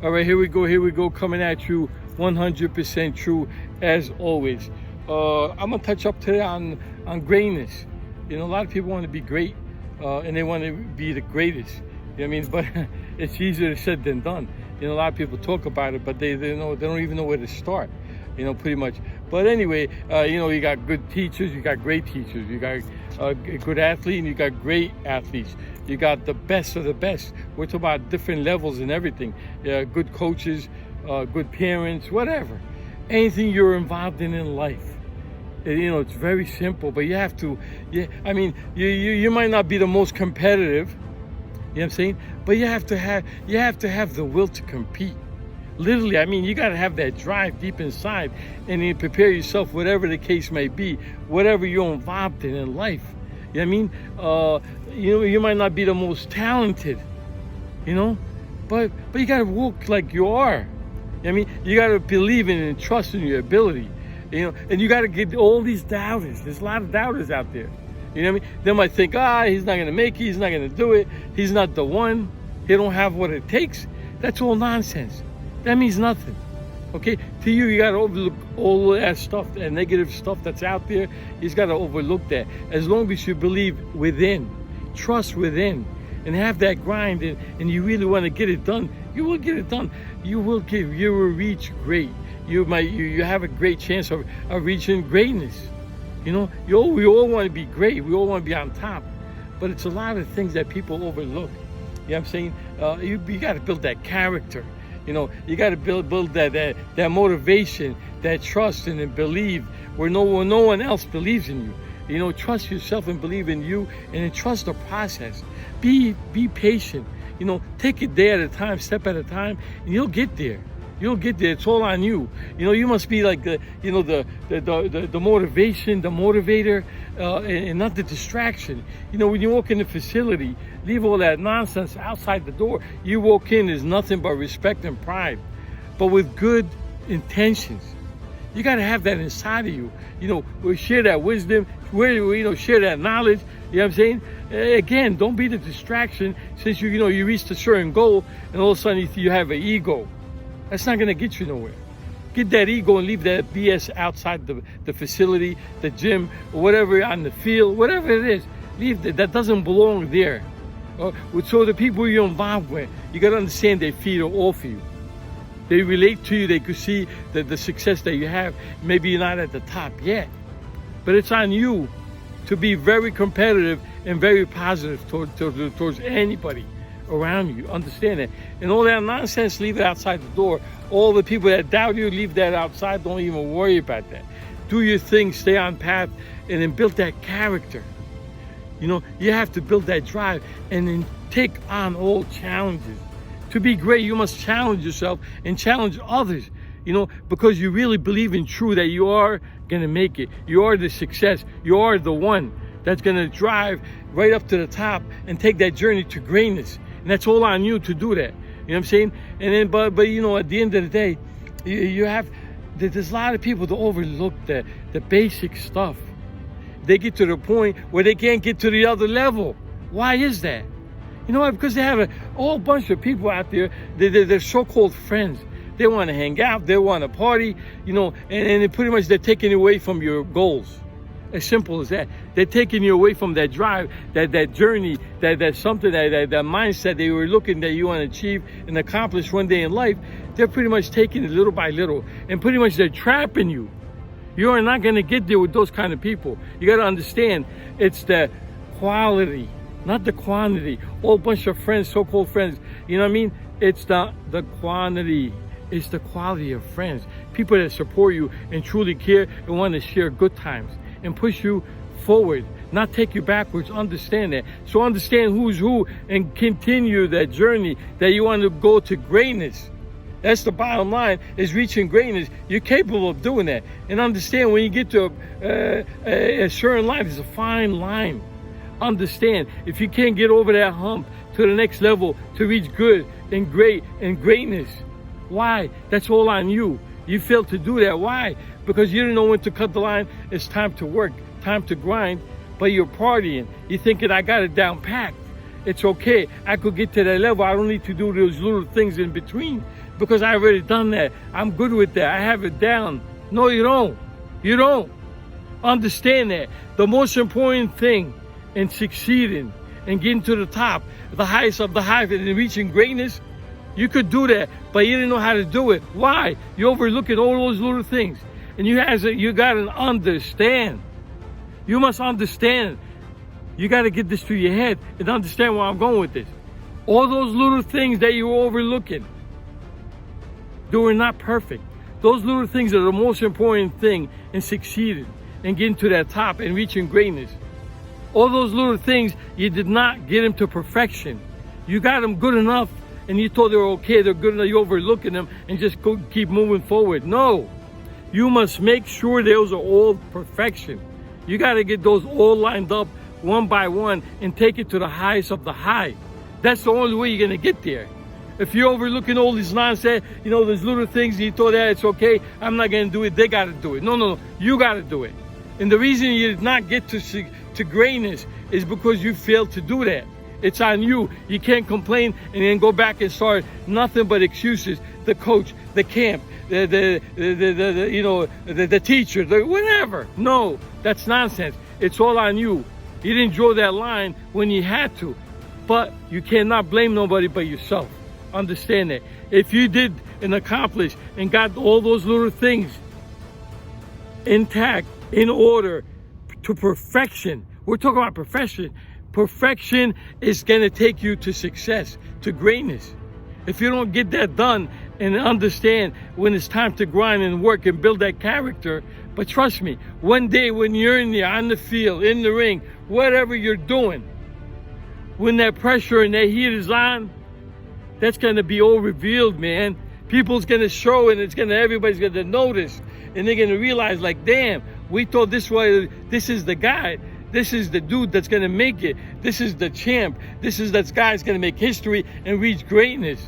All right, here we go, coming at you 100% true as always. I'm gonna touch up today on greatness. You know, a lot of people want to be great, and they want to be the greatest. You know what I mean? But it's easier said than done. You know, a lot of people talk about it, but they don't even know where to start. You know, pretty much. But anyway, you know, you got good teachers, you got great teachers, you got a good athlete, and you got great athletes. You got the best of the best. We're talking about different levels and everything. Good coaches, good parents, whatever. Anything you're involved in life. You know, it's very simple, but you have to. Yeah, I mean, you might not be the most competitive. You know what I'm saying? But you have to have the will to compete. Literally, I mean, you got to have that drive deep inside, and then prepare yourself, whatever the case may be, whatever you're involved in life. You know what I mean? You know, you might not be the most talented, you know, but you got to work like you are. You know what I mean? You got to believe in and trust in your ability, you know, and you got to get all these doubters. There's a lot of doubters out there. You know what I mean? They might think, he's not going to make it. He's not going to do it. He's not the one. He don't have what it takes. That's all nonsense. That means nothing. Okay? To you, you got to overlook all that stuff, that negative stuff that's out there. You just got to overlook that. As long as you believe within, trust within, and have that grind, and you really want to get it done, you will get it done. You will reach great. You have a great chance of reaching greatness. You know, we all want to be great. We all want to be on top. But it's a lot of things that people overlook. You know what I'm saying? You got to build that character. You know, you got to build that motivation, that trust and believe where no one else believes in you. You know, trust yourself and believe in you, and then trust the process. Be patient. You know, take it day at a time, step at a time, and you'll get there. You'll get there. It's all on you. You know, you must be like the motivation, the motivator, and not the distraction. You know, when you walk in the facility, leave all that nonsense outside the door. You walk in, there's nothing but respect and pride, but with good intentions. You got to have that inside of you. You know, we share that wisdom, share that knowledge. You know what I'm saying? Again, don't be the distraction, since you reached a certain goal, and all of a sudden you have an ego. That's not going to get you nowhere. Get that ego and leave that BS outside the facility, the gym, or whatever, on the field, whatever it is. Leave that doesn't belong there. So the people you're involved with, you got to understand they feed off you. They relate to you. They could see the success that you have. Maybe you're not at the top yet, but it's on you to be very competitive and very positive towards anybody around you. Understand that. And all that nonsense, leave it outside the door. All the people that doubt you, leave that outside. Don't even worry about that. Do your thing, stay on path, and then build that character. You know, you have to build that drive, and then take on all challenges. To be great, you must challenge yourself and challenge others, you know, because you really believe in true that you are going to make it. You are the success. You are the one that's going to drive right up to the top and take that journey to greatness. And that's all on you to do that. You know what I'm saying? And then, but you know, at the end of the day, there's a lot of people that overlook the basic stuff. They get to the point where they can't get to the other level. Why is that? You know why? Because they have a whole bunch of people out there, they're so-called friends. They want to hang out, they want to party, you know, and pretty much they're taking you away from your goals. As simple as that. They're taking you away from that drive, that journey, that something, that mindset they were looking that you want to achieve and accomplish one day in life. They're pretty much taking it little by little, and pretty much they're trapping you. You are not going to get there with those kind of people. You got to understand, it's the quality, not the quantity. All bunch of friends, so-called friends. You know what I mean? It's the quantity. It's the quality of friends. People that support you and truly care and want to share good times and push you forward, not take you backwards. Understand that. So understand who's who and continue that journey that you want to go to greatness. That's the bottom line, is reaching greatness. You're capable of doing that. And understand, when you get to a certain line, it's a fine line. Understand, if you can't get over that hump to the next level to reach good and great and greatness, why? That's all on you. You failed to do that. Why? Because you didn't know when to cut the line. It's time to work, time to grind, but you're partying. You're thinking, I got it down packed. it's okay. I could get to that level. I don't need to do those little things in between because I already done that. I'm good with that. I have it down. No, you don't. You don't. Understand that. The most important thing in succeeding and getting to the top, the highest of the highest, and reaching greatness, you could do that, but you didn't know how to do it. Why? You're overlooking all those little things. And you gotta understand. You must understand. You gotta get this through your head and understand where I'm going with this. All those little things that you're overlooking, they were not perfect. Those little things are the most important thing in succeeding and getting to that top and reaching greatness. All those little things, you did not get them to perfection. You got them good enough and you thought they were okay, they're good enough, you're overlooking them and just keep moving forward. No, you must make sure those are all perfection. You got to get those all lined up one by one and take it to the highest of the high. That's the only way you're going to get there. If you're overlooking all this nonsense, there's little things and you thought that it's okay, I'm not going to do it, they got to do it. No, you got to do it. And the reason you did not get to greatness is because you failed to do that. It's on you. You can't complain and then go back and start nothing but excuses. The coach, the camp, the teacher, whatever. No, that's nonsense. It's all on you. You didn't draw that line when you had to, but you cannot blame nobody but yourself. Understand that. If you did and accomplished and got all those little things intact, in order to perfection, we're talking about perfection. Perfection is going to take you to success, to greatness. If you don't get that done and understand when it's time to grind and work and build that character, but trust me, one day when you're in there, on the field, in the ring, whatever you're doing, when that pressure and that heat is on, that's going to be all revealed, man. People's going to show and everybody's going to notice and they're going to realize like, damn, we thought this is the guy. This is the dude that's going to make it. This is the champ. This is that guy's going to make history and reach greatness.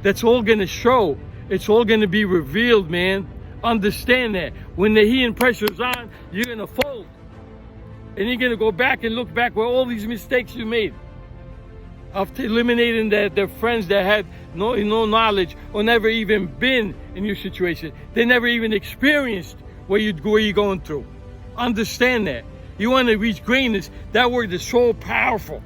That's all going to show. It's all going to be revealed, man. Understand that. When the heat and pressure is on, you're going to fold. And you're going to go back and look back where all these mistakes you made. Of eliminating their friends that had no knowledge or never even been in your situation. They never even experienced where you're going through. Understand that. You want to reach greatness, that word is so powerful.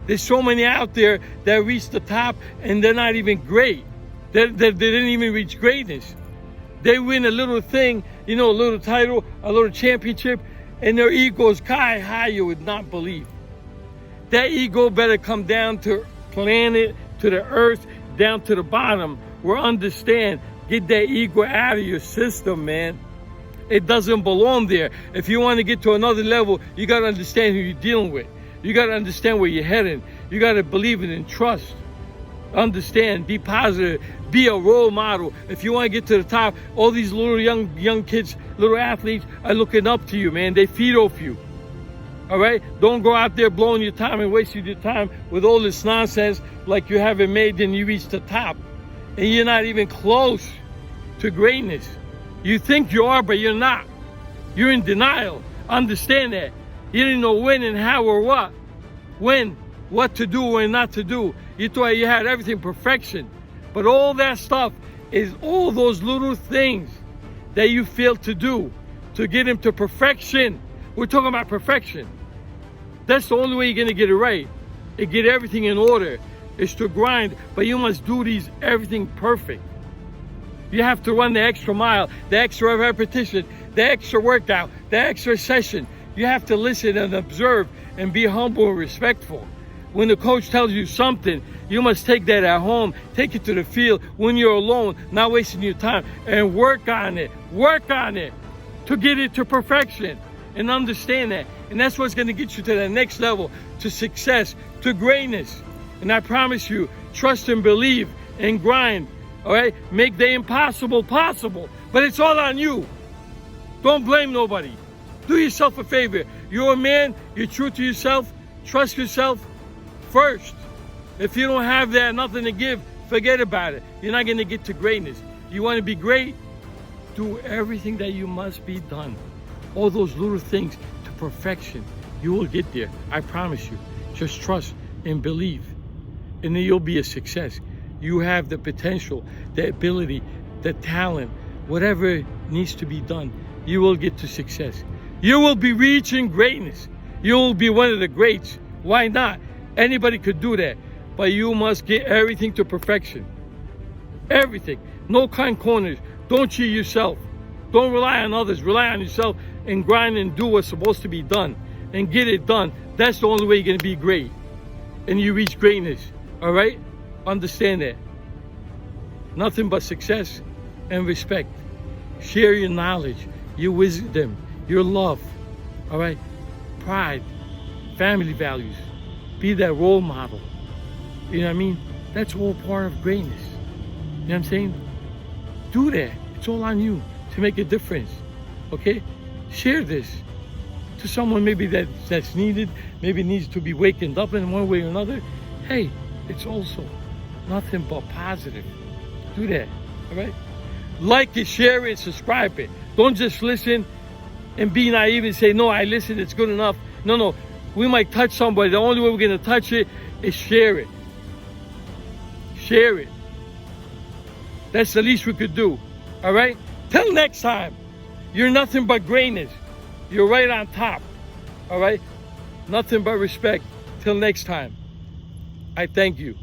There's so many out there that reach the top and they're not even great. They didn't even reach greatness. They win a little thing, a little title, a little championship, and their ego is sky high, you would not believe. That ego better come down to planet, to the earth, down to the bottom, where understand, get that ego out of your system, man. It doesn't belong there. If you want to get to another level, you got to understand who you're dealing with. You got to understand where you're heading. You got to believe in and trust. Understand, be positive, be a role model. If you want to get to the top, all these little young kids, little athletes are looking up to you, man. They feed off you. All right? Don't go out there blowing your time and wasting your time with all this nonsense like you haven't made and you reach the top. And you're not even close to greatness. You think you are, but you're not. You're in denial. Understand that. You didn't know when and how or what. When, what to do and not to do. You thought you had everything perfection. But all that stuff is all those little things that you failed to do to get him to perfection. We're talking about perfection. That's the only way you're going to get it right. And get everything in order. Is to grind. But you must do everything perfect. You have to run the extra mile, the extra repetition, the extra workout, the extra session. You have to listen and observe and be humble and respectful. When the coach tells you something, you must take that at home, take it to the field when you're alone, not wasting your time, and work on it to get it to perfection and understand that. And that's what's going to get you to the next level, to success, to greatness. And I promise you, trust and believe and grind. All right, make the impossible possible, but it's all on you. Don't blame nobody. Do yourself a favor. You're a man, you're true to yourself, trust yourself first. If you don't have that, nothing to give, forget about it. You're not going to get to greatness. You want to be great? Do everything that you must be done. All those little things to perfection. You will get there. I promise you. Just trust and believe, and then you'll be a success. You have the potential, the ability, the talent, whatever needs to be done, you will get to success. You will be reaching greatness. You will be one of the greats. Why not? Anybody could do that. But you must get everything to perfection. Everything. No kind corners. Don't cheat yourself. Don't rely on others. Rely on yourself and grind and do what's supposed to be done. And get it done. That's the only way you're going to be great. And you reach greatness. All right? Understand that. Nothing but success and respect. Share your knowledge, your wisdom, your love. All right? Pride, family values. Be that role model. You know what I mean? That's all part of greatness. You know what I'm saying? Do that. It's all on you to make a difference. Okay? Share this to someone maybe that's needed, maybe needs to be wakened up in one way or another. Hey, it's also nothing but positive. Do that. All right? Like it, share it, subscribe it. Don't just listen and be naive and say, no, I listened, it's good enough. No. We might touch somebody. The only way we're going to touch it is share it. Share it. That's the least we could do. All right? Till next time. You're nothing but greatness. You're right on top. All right? Nothing but respect. Till next time. I thank you.